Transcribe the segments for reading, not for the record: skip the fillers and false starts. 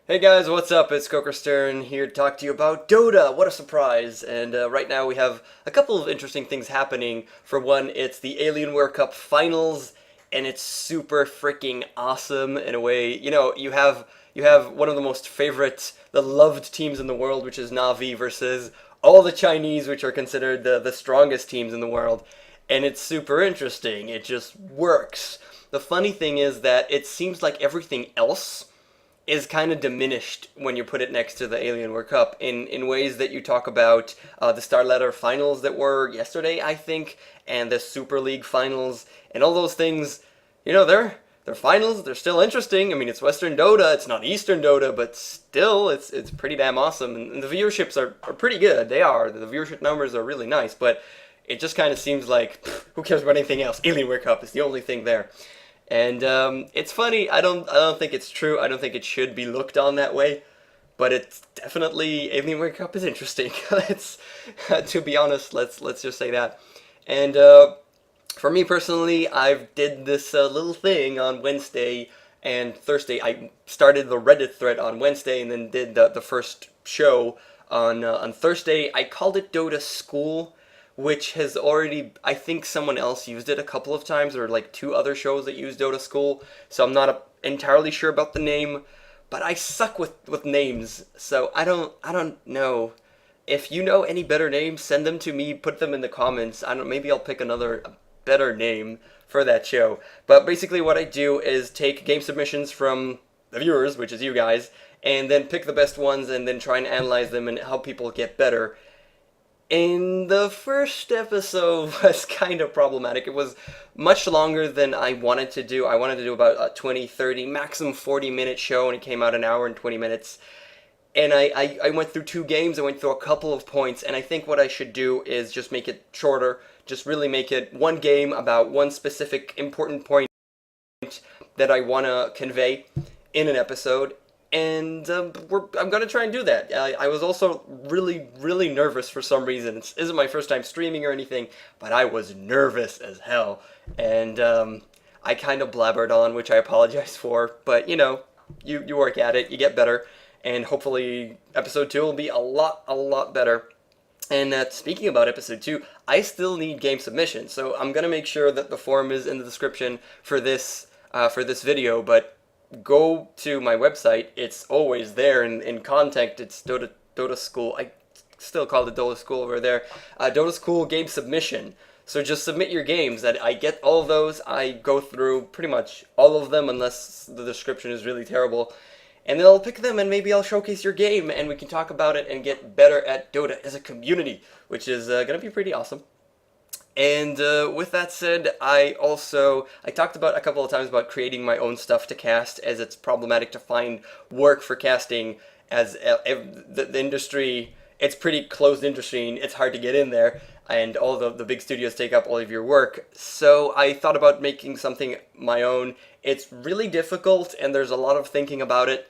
Hey guys, what's up? It's KOKOStern here to talk to you about Dota. What a surprise! And right now we have a couple of interesting things happening. For one, it's the Alienware Cup Finals, and it's super freaking awesome in a way. You have one of the most favorite, the loved teams in the world, which is Navi, versus all the Chinese, which are considered the strongest teams in the world. And it's super interesting. It just works. The funny thing is that it seems like everything else is kind of diminished when you put it next to the Alienware Cup in ways that you talk about the Star Ladder finals that were yesterday, I think, and the Super League finals and all those things. They're finals. They're still interesting. I mean, it's Western Dota. It's not Eastern Dota, but still, it's pretty damn awesome. And the viewerships are pretty good. They are. The viewership numbers are really nice, but it just kind of seems like who cares about anything else? Alienware Cup is the only thing there. And it's funny. I don't think it's true. I don't think it should be looked on that way. But it's definitely Alienware Cup is interesting. Let's to be honest. Let's just say that. And for me personally, I've did this little thing on Wednesday and Thursday. I started the Reddit thread on Wednesday and then did the first show on Thursday. I called it Dota School, which has already, I think someone else used it a couple of times. There are like two other shows that use Dota School, so I'm not entirely sure about the name, but I suck with names, so I don't know. If you know any better names, send them to me, put them in the comments. I don't maybe I'll pick another better name for that show. But basically what I do is take game submissions from the viewers, which is you guys, and then pick the best ones and then try and analyze them and help people get better. And the first episode was kind of problematic. It was much longer than I wanted to do. I wanted to do about a 20, 30, maximum 40-minute show, and it came out an hour and 20 minutes. And I went through two games, I went through a couple of points, and I think what I should do is just make it shorter, just really make it one game about one specific important point that I want to convey in an episode, and I'm gonna try and do that. I was also really, really nervous for some reason. It isn't my first time streaming or anything, but I was nervous as hell, and I kind of blabbered on, which I apologize for. But you work at it, you get better, and hopefully episode 2 will be a lot better. And speaking about episode 2, I still need game submissions, so I'm gonna make sure that the form is in the description for this video. But go to my website; it's always there in contact. It's Dota School. I still call it Dota School over there. Dota School game submission. So just submit your games. That I get all of those. I go through pretty much all of them, unless the description is really terrible. And then I'll pick them and maybe I'll showcase your game and we can talk about it and get better at Dota as a community, which is going to be pretty awesome. And with that said, I talked about a couple of times about creating my own stuff to cast, as it's problematic to find work for casting, as the industry, it's pretty closed industry and it's hard to get in there, and all the big studios take up all of your work. So I thought about making something my own. It's really difficult and there's a lot of thinking about it.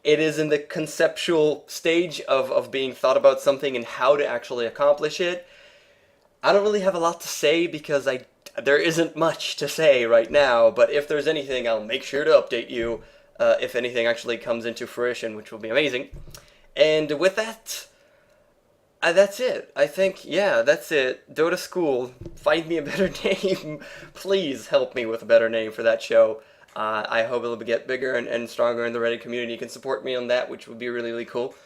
It is in the conceptual stage of being thought about something and how to actually accomplish it. I don't really have a lot to say because there isn't much to say right now, but if there's anything, I'll make sure to update you if anything actually comes into fruition, which will be amazing. And with that, that's it. I think, yeah, that's it. Dota School, find me a better name. Please help me with a better name for that show. I hope it'll get bigger and stronger in the Reddit community. You can support me on that, which would be really, really cool.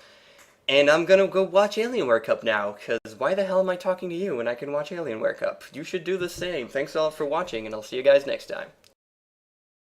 And I'm gonna go watch Alienware Cup now, because why the hell am I talking to you when I can watch Alienware Cup? You should do the same. Thanks a lot for watching, and I'll see you guys next time.